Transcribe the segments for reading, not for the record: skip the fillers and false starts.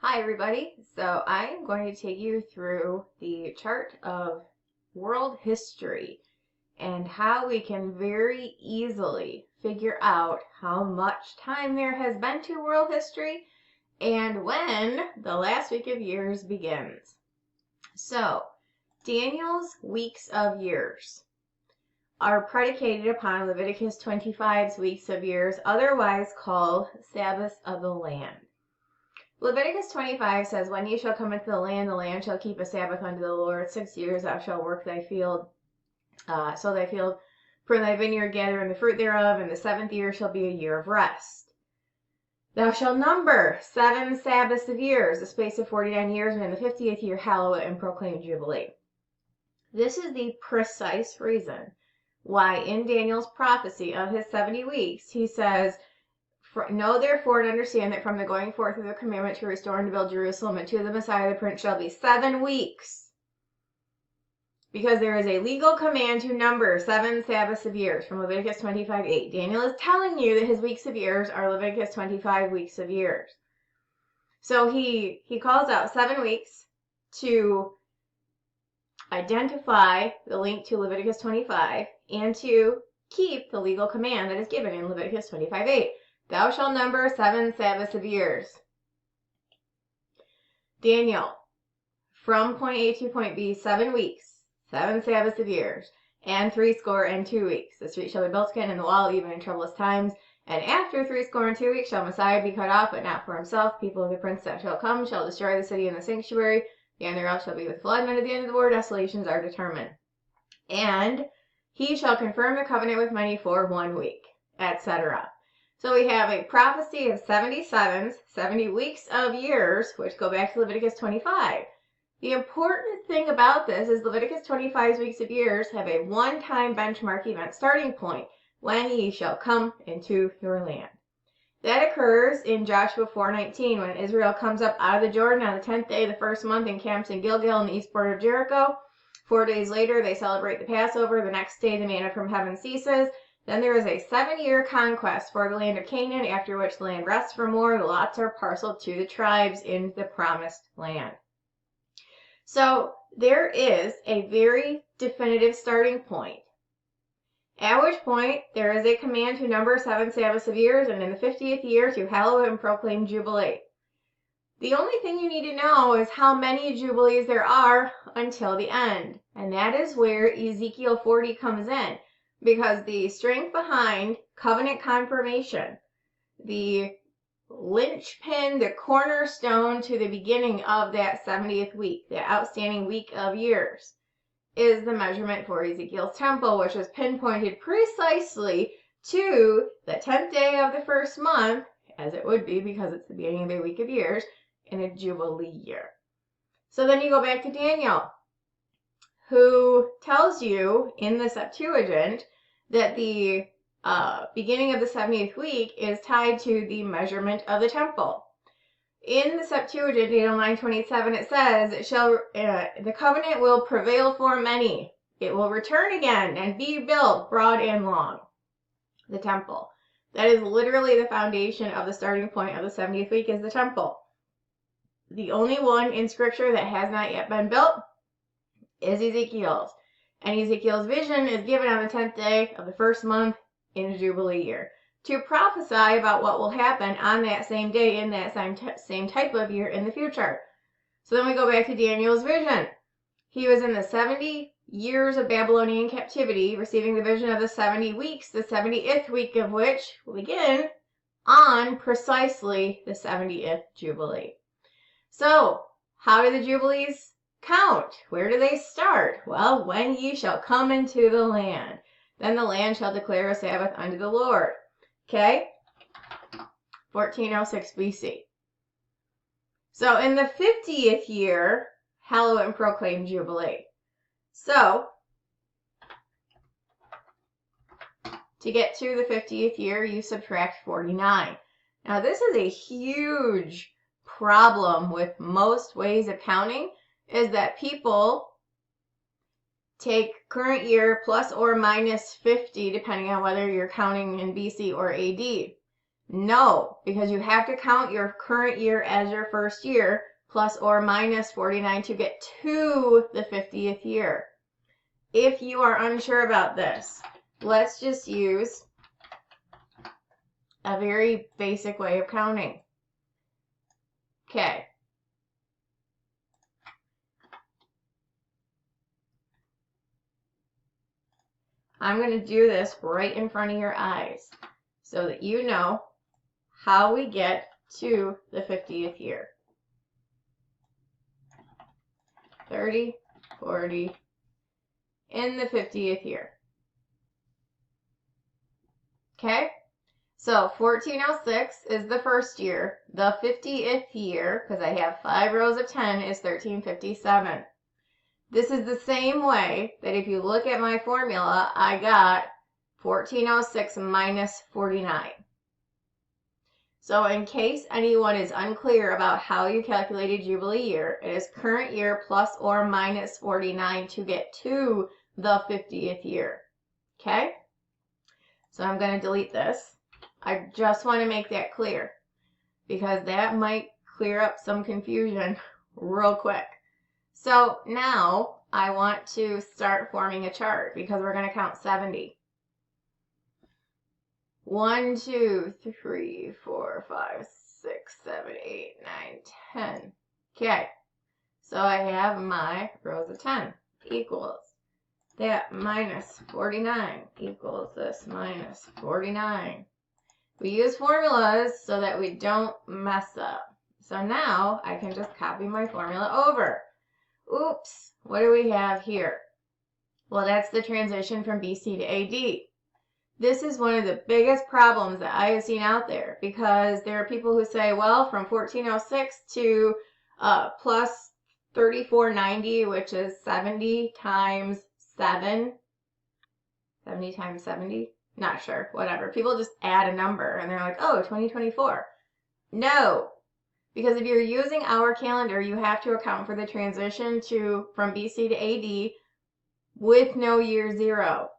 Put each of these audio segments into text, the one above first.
Hi everybody, so I'm going to take you through the chart of world history and how we can very easily figure out how much time there has been to world history and when the last week of years begins. So, Daniel's weeks of years are predicated upon Leviticus 25's weeks of years, otherwise called Sabbaths of the land. Leviticus 25 says, When ye shall come into the land shall keep a Sabbath unto the Lord. 6 years thou shalt work thy field, sow thy field, prune thy vineyard, gather in the fruit thereof, and the 7th year shall be a year of rest. Thou shalt number 7 Sabbaths of years, the space of 49 years, and in the 50th year hallow it and proclaim Jubilee. This is the precise reason why in Daniel's prophecy of his 70 weeks, he says, Know therefore and understand that from the going forth of the commandment to restore and to build Jerusalem and to the Messiah the Prince shall be 7 weeks. Because there is a legal command to number 7 Sabbaths of years from Leviticus 25:8. Daniel is telling you that his weeks of years are Leviticus 25 weeks of years. So he calls out 7 weeks to identify the link to Leviticus 25 and to keep the legal command that is given in Leviticus 25:8. Thou shalt number 7 Sabbaths of years. Daniel, from point A to point B, 7 weeks, 7 Sabbaths of years, and 62 weeks. The street shall be built again, and the wall even in troublous times. And after 62 weeks shall Messiah be cut off, but not for himself. People of the prince that shall come shall destroy the city and the sanctuary. The end thereof shall be with flood, and unto the end of the war desolations are determined. And he shall confirm the covenant with many for 1 week, etc. So we have a prophecy of 77s, 70 weeks of years, which go back to Leviticus 25. The important thing about this is Leviticus 25's weeks of years have a one-time benchmark event starting point, when ye shall come into your land. That occurs in Joshua 4:19, when Israel comes up out of the Jordan on the 10th day of the first month and camps in Gilgal in the east border of Jericho. 4 days later, they celebrate the Passover. The next day, the manna from heaven ceases. Then there is a 7-year conquest for the land of Canaan, after which the land rests for more. The lots are parceled to the tribes in the promised land. So there is a very definitive starting point, at which point there is a command to number 7 Sabbaths of years, and in the 50th year to hallow and proclaim Jubilee. The only thing you need to know is how many Jubilees there are until the end. And that is where Ezekiel 40 comes in. Because the strength behind covenant confirmation, the linchpin, the cornerstone to the beginning of that 70th week, the outstanding week of years, is the measurement for Ezekiel's temple, which is pinpointed precisely to the 10th day of the first month, as it would be because it's the beginning of a week of years, in a Jubilee year. So then you go back to Daniel, who tells you in the Septuagint that the beginning of the 70th week is tied to the measurement of the temple. In the Septuagint, Daniel 9:27, it says, the covenant will prevail for many. It will return again and be built broad and long. The temple. That is literally the foundation of the starting point of the 70th week is the temple. The only one in Scripture that has not yet been built is Ezekiel's. And Ezekiel's vision is given on the 10th day of the first month in a Jubilee year to prophesy about what will happen on that same day in that same type of year in the future. So then we go back to Daniel's vision. He was in the 70 years of Babylonian captivity, receiving the vision of the 70 weeks, the 70th week of which will begin on precisely the 70th Jubilee. So, how do the Jubilees count? Where do they start? Well, when ye shall come into the land, then the land shall declare a Sabbath unto the Lord. Okay? 1406 BC. So, in the 50th year, hallow and proclaim Jubilee. So, to get to the 50th year, you subtract 49. Now, this is a huge problem with most ways of counting, is that people take current year plus or minus 50, depending on whether you're counting in BC or AD. No, because you have to count your current year as your first year, plus or minus 49 to get to the 50th year. If you are unsure about this, let's just use a very basic way of counting. Okay. I'm going to do this right in front of your eyes so that you know how we get to the 50th year. 30, 40, in the 50th year. Okay? So 1406 is the first year. The 50th year, because I have 5 rows of 10, is 1357. This is the same way that if you look at my formula, I got 1406 minus 49. So in case anyone is unclear about how you calculate a Jubilee year, it is current year plus or minus 49 to get to the 50th year. Okay? So I'm going to delete this. I just want to make that clear because that might clear up some confusion real quick. So now I want to start forming a chart because we're going to count 70. 1, 2, 3, 4, 5, 6, 7, 8, 9, 10. Okay, so I have my rows of 10 equals that minus 49 equals this minus 49. We use formulas so that we don't mess up. So now I can just copy my formula over. Oops, what do we have here? Well, that's the transition from BC to AD. This is one of the biggest problems that I have seen out there because there are people who say, well, from 1406 to plus 3490, which is 70 times 7. 70 times 70? Not sure, whatever. People just add a number and they're like, oh, 2024. No, because if you're using our calendar, you have to account for the transition from BC to AD with no year zero.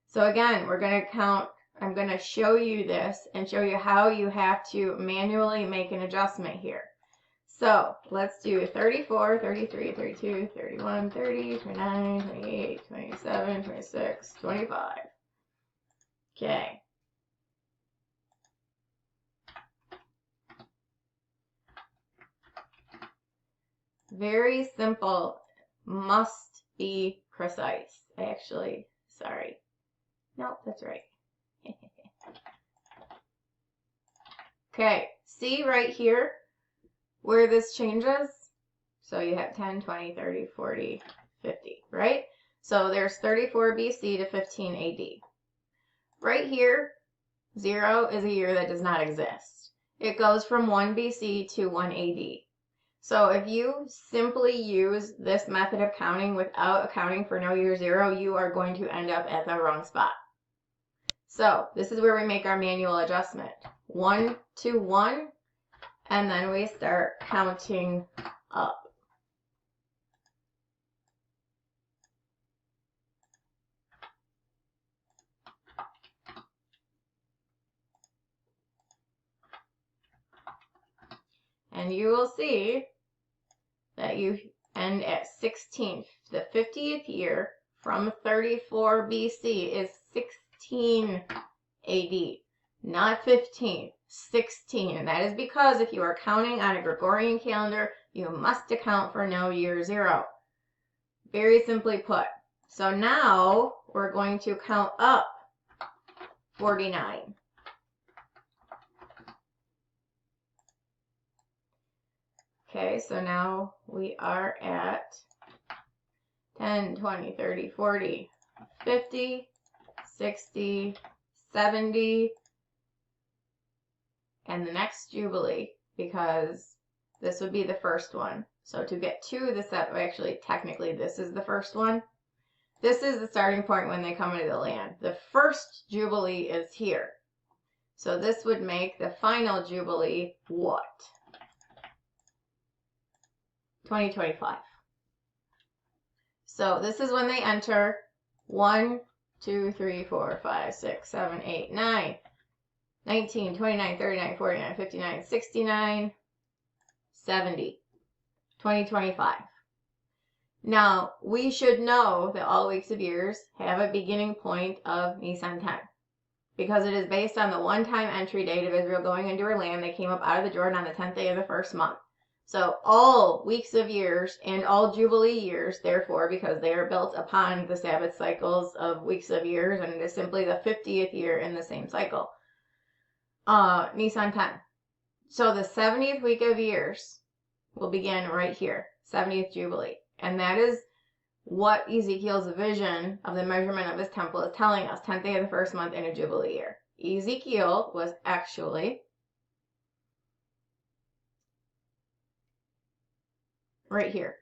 So again, we're going to count, I'm going to show you this and show you how you have to manually make an adjustment here. So let's do 34, 33, 32, 31, 30, 29, 28, 27, 26, 25. Okay. Very simple, must be precise. Actually, sorry. Nope, that's right. Okay, see right here where this changes? So you have 10, 20, 30, 40, 50, right? So there's 34 BC to 15 AD. Right here, 0 is a year that does not exist. It goes from 1 BC to 1 AD. So if you simply use this method of counting without accounting for no year zero, you are going to end up at the wrong spot. So this is where we make our manual adjustment. 1 to 1, and then we start counting up. And you will see that you end at 16th. The 50th year from 34 BC is 16 AD, not 15, 16. And that is because if you are counting on a Gregorian calendar, you must account for no year zero. Very simply put. So now we're going to count up 49. Okay, so now we are at 10, 20, 30, 40, 50, 60, 70, and the next Jubilee, because this would be the first one. So to get to the set, actually, technically, this is the first one. This is the starting point when they come into the land. The first Jubilee is here. So this would make the final Jubilee what? 2025. So this is when they enter 1, 2, 3, 4, 5, 6, 7, 8, 9. 19, 29, 39, 49, 59, 69, 70, 2025. Now, we should know that all weeks of years have a beginning point of Nisan 10, because it is based on the one-time entry date of Israel going into her land. They came up out of the Jordan on the 10th day of the first month. So all weeks of years and all Jubilee years, therefore, because they are built upon the Sabbath cycles of weeks of years, and it is simply the 50th year in the same cycle. Nisan 10. So the 70th week of years will begin right here, 70th Jubilee. And that is what Ezekiel's vision of the measurement of his temple is telling us, 10th day of the first month in a Jubilee year. Ezekiel was actually right here.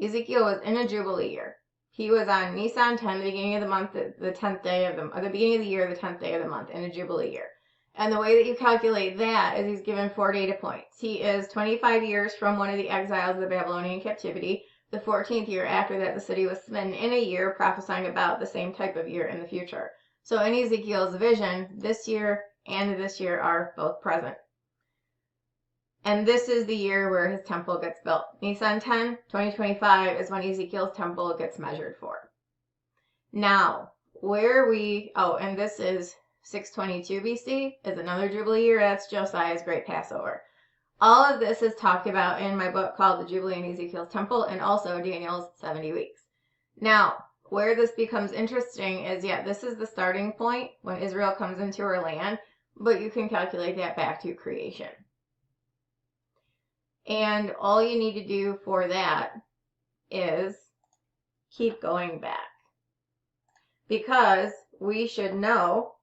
Ezekiel was in a Jubilee year. He was on Nisan 10, the beginning of the month, the 10th day of the beginning of the year, the 10th day of the month in a Jubilee year. And the way that you calculate that is he's given 4 data points. He is 25 years from one of the exiles of the Babylonian captivity. The 14th year after that, the city was smitten in a year, prophesying about the same type of year in the future. So in Ezekiel's vision, this year and this year are both present. And this is the year where his temple gets built. Nisan 10, 2025 is when Ezekiel's temple gets measured for. Now, and this is 622 BC, is another Jubilee year. That's Josiah's Great Passover. All of this is talked about in my book called The Jubilee in Ezekiel's Temple, and also Daniel's 70 weeks. Now, where this becomes interesting is, this is the starting point when Israel comes into her land, but you can calculate that back to creation. And all you need to do for that is keep going back. Because we should know,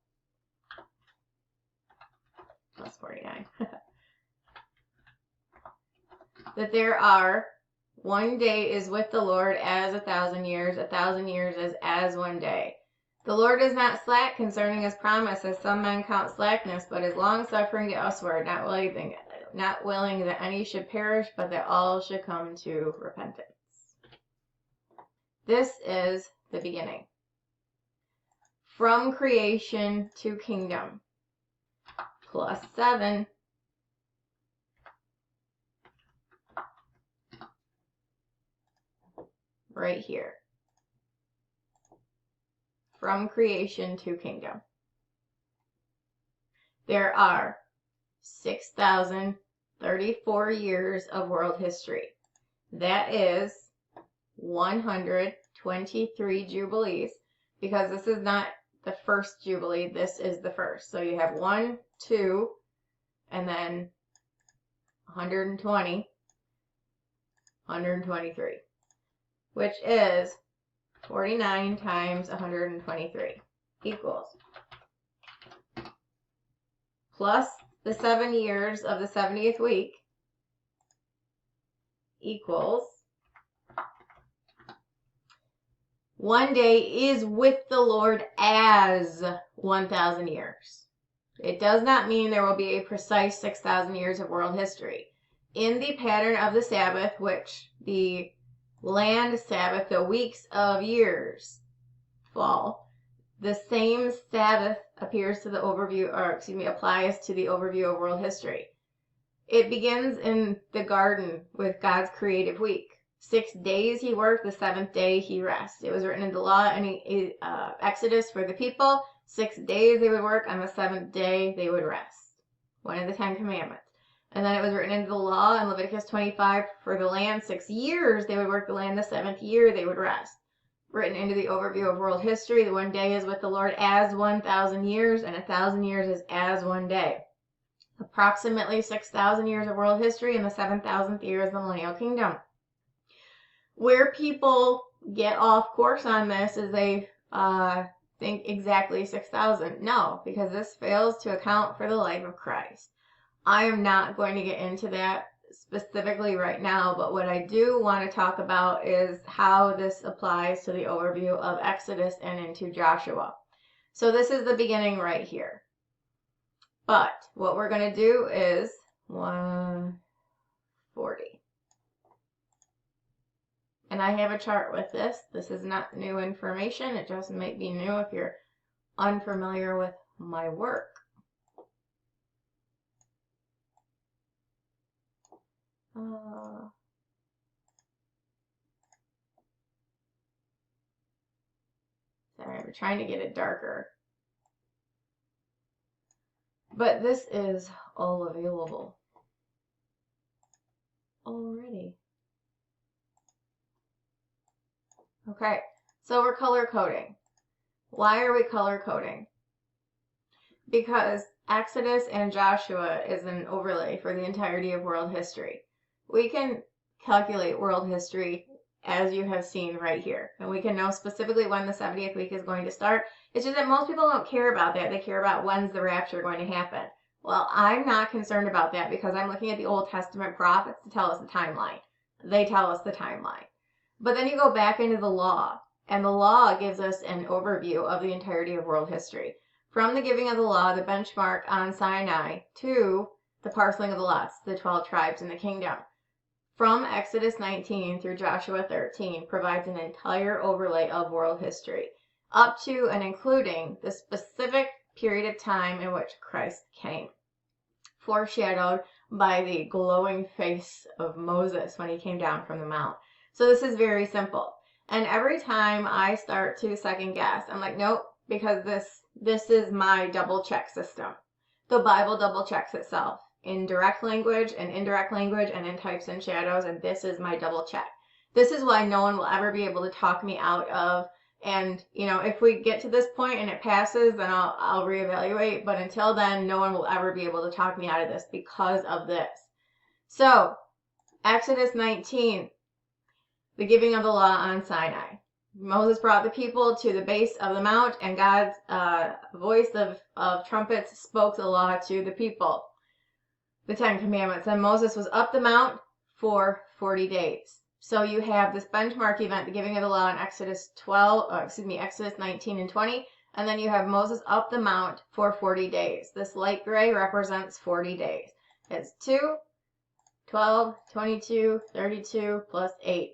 plus 49, that there are, one day is with the Lord as 1,000 years, 1,000 years is as one day. The Lord is not slack concerning his promise, as some men count slackness, but is long-suffering to usward, not willing that any should perish, but that all should come to repentance. This is the beginning. From creation to kingdom, plus 7. Right here. From creation to kingdom. There are 6,034 years of world history. That is 123 Jubilees, because this is not the first Jubilee, this is the first. So you have 1, 2, and then 120, 123, which is 49 times 123 equals, plus the 7 years of the 70th week equals, one day is with the Lord as 1,000 years. It does not mean there will be a precise 6,000 years of world history. In the pattern of the Sabbath, which the land Sabbath, the weeks of years fall, the same Sabbath applies to the overview of world history. It begins in the garden with God's creative week. 6 days he worked, the 7th day he rested. It was written in the law and Exodus for the people. 6 days they would work, on the 7th day they would rest. One of the 10 commandments. And then it was written into the law in Leviticus 25 for the land. 6 years they would work the land, the 7th year they would rest. Written into the overview of world history, the one day is with the Lord as 1,000 years, and 1,000 years is as one day. Approximately 6,000 years of world history, and the 7,000th year is the millennial kingdom. Where people get off course on this is they think exactly 6,000. No, because this fails to account for the life of Christ. I am not going to get into that specifically right now, but what I do want to talk about is how this applies to the overview of Exodus and into Joshua. So this is the beginning right here. But what we're going to do is 140. And I have a chart with this. This is not new information. It just might be new if you're unfamiliar with my work. Sorry, we're trying to get it darker. But this is all available already. Okay, so we're color coding. Why are we color coding? Because Exodus and Joshua is an overlay for the entirety of world history. We can calculate world history as you have seen right here. And we can know specifically when the 70th week is going to start. It's just that most people don't care about that. They care about when's the rapture going to happen. Well, I'm not concerned about that because I'm looking at the Old Testament prophets to tell us the timeline. They tell us the timeline. But then you go back into the law, and the law gives us an overview of the entirety of world history. From the giving of the law, the benchmark on Sinai, to the parceling of the lots, the 12 tribes in the kingdom. From Exodus 19 through Joshua 13 provides an entire overlay of world history, up to and including the specific period of time in which Christ came, foreshadowed by the glowing face of Moses when he came down from the mount. So this is very simple. And every time I start to second guess, I'm like, nope, because this is my double check system. The Bible double checks itself in direct language and indirect language and in types and shadows, and this is my double check. This is why no one will ever be able to talk me out of, and if we get to this point and it passes, then I'll reevaluate, but until then, no one will ever be able to talk me out of this because of this. So, Exodus 19, the giving of the law on Sinai. Moses brought the people to the base of the mount, and God's voice of trumpets spoke the law to the people, the 10 commandments. And Moses was up the mount for 40 days. So you have this benchmark event, the giving of the law in Exodus 19 and 20, and then you have Moses up the mount for 40 days. This light gray represents 40 days. It's 2, 12, 22, 32, plus 8.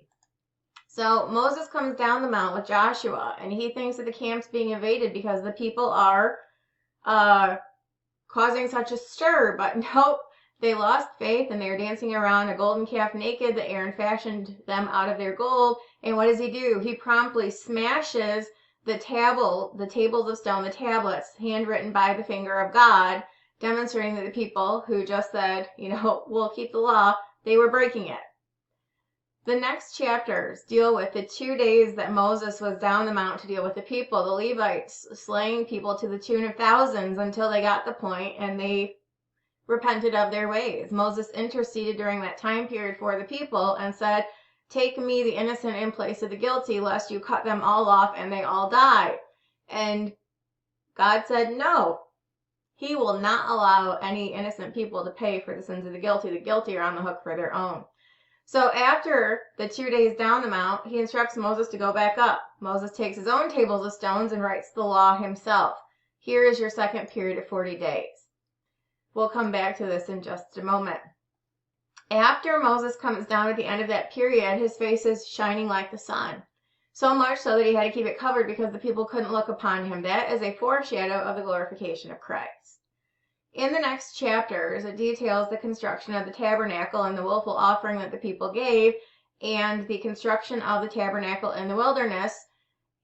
So Moses comes down the mount with Joshua, and he thinks that the camp's being invaded because the people are causing such a stir. But nope, they lost faith, and they are dancing around a golden calf naked that Aaron fashioned them out of their gold. And what does he do? He promptly smashes the tables of stone, the tablets, handwritten by the finger of God, demonstrating that the people who just said, we'll keep the law, they were breaking it. The next chapters deal with the 2 days that Moses was down the mount to deal with the people, the Levites slaying people to the tune of thousands until they got the point and they repented of their ways. Moses interceded during that time period for the people and said, take me, the innocent, in place of the guilty, lest you cut them all off and they all die. And God said, no, he will not allow any innocent people to pay for the sins of the guilty. The guilty are on the hook for their own. So after the 2 days down the mount, he instructs Moses to go back up. Moses takes his own tables of stones and writes the law himself. Here is your second period of 40 days. We'll come back to this in just a moment. After Moses comes down at the end of that period, his face is shining like the sun. So much so that he had to keep it covered because the people couldn't look upon him. That is a foreshadow of the glorification of Christ. In the next chapters, it details the construction of the tabernacle and the willful offering that the people gave, and the construction of the tabernacle in the wilderness.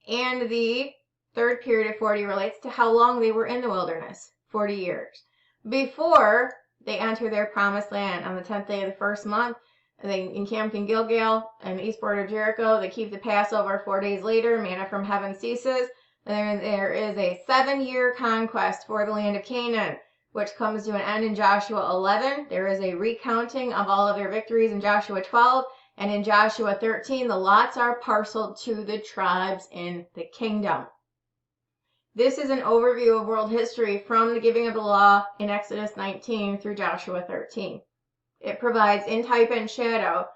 And the third period of 40 relates to how long they were in the wilderness, 40 years. Before they enter their promised land on the 10th day of the first month, they encamped in Gilgal and the east border of Jericho. They keep the Passover 4 days later. Manna from heaven ceases. Then there is a 7-year conquest for the land of Canaan, which comes to an end in Joshua 11. There is a recounting of all of their victories in Joshua 12. And in Joshua 13, the lots are parceled to the tribes in the kingdom. This is an overview of world history from the giving of the law in Exodus 19 through Joshua 13. It provides in type and shadow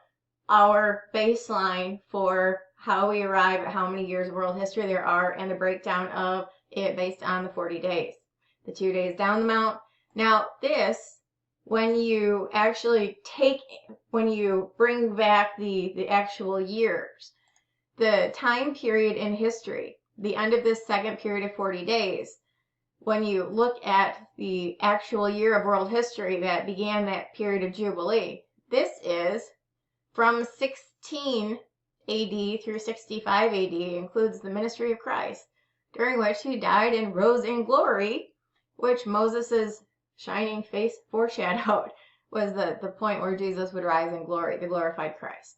our baseline for how we arrive at how many years of world history there are and the breakdown of it based on the 40 days. The 2 days down the mount. Now this, when you bring back the actual years, the time period in history, the end of this second period of 40 days, when you look at the actual year of world history that began that period of Jubilee, This is from 16 AD through 65 AD, includes the ministry of Christ, during which he died and rose in glory, which Moses' shining face foreshadowed was the point where Jesus would rise in glory, the glorified Christ.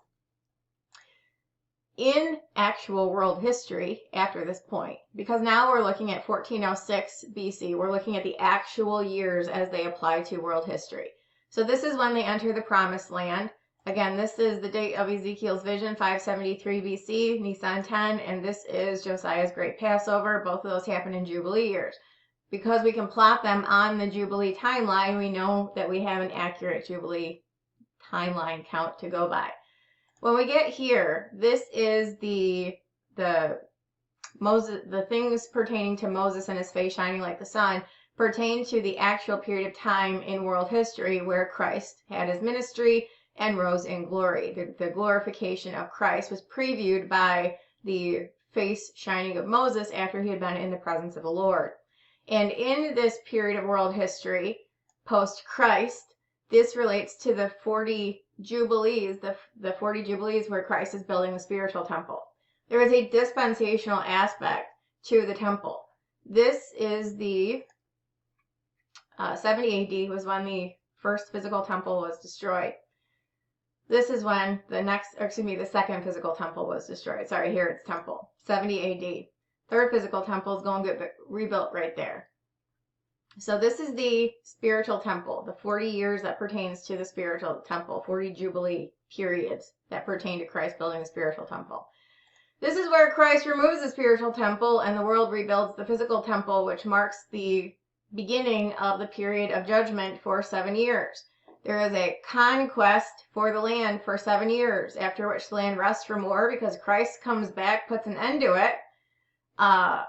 In actual world history, after this point, because now we're looking at 1406 BC, we're looking at the actual years as they apply to world history. So this is when they enter the promised land. Again, this is the date of Ezekiel's vision, 573 BC, Nisan 10, and this is Josiah's Great Passover. Both of those happen in Jubilee years. Because we can plot them on the Jubilee timeline, we know that we have an accurate Jubilee timeline count to go by. When we get here, this is the things pertaining to Moses and his face shining like the sun pertain to the actual period of time in world history where Christ had his ministry and rose in glory. The glorification of Christ was previewed by the face shining of Moses after he had been in the presence of the Lord. And in this period of world history, post-Christ, this relates to the 40 Jubilees, the 40 Jubilees where Christ is building the spiritual temple. There is a dispensational aspect to the temple. This is the 70 AD was when the first physical temple was destroyed. This is when the second physical temple was destroyed. Sorry, here it's temple. 70 AD. Third physical temple is going to get rebuilt right there. So this is the spiritual temple, the 40 years that pertains to the spiritual temple, 40 Jubilee periods that pertain to Christ building the spiritual temple. This is where Christ removes the spiritual temple and the world rebuilds the physical temple, which marks the beginning of the period of judgment for 7 years. There is a conquest for the land for 7 years, after which the land rests from war because Christ comes back, puts an end to it,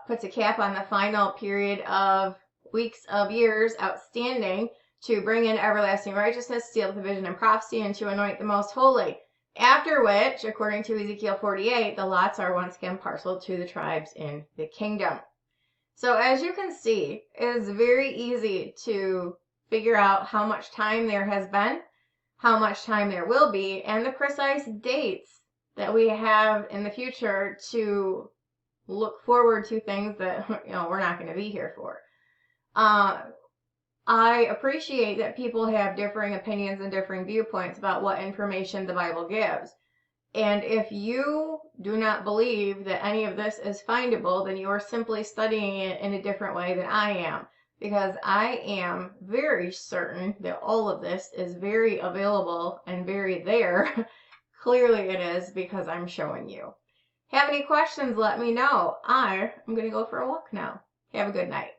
puts a cap on the final period of weeks of years outstanding to bring in everlasting righteousness, seal the vision and prophecy, and to anoint the most holy. After which, according to Ezekiel 48, the lots are once again parceled to the tribes in the kingdom. So as you can see, it is very easy to figure out how much time there has been, how much time there will be, and the precise dates that we have in the future to look forward to things that we're not going to be here for. I appreciate that people have differing opinions and differing viewpoints about what information the Bible gives. And if you do not believe that any of this is findable, then you are simply studying it in a different way than I am. Because I am very certain that all of this is very available and very there. Clearly it is because I'm showing you. Have any questions, let me know. I am going to go for a walk now. Have a good night.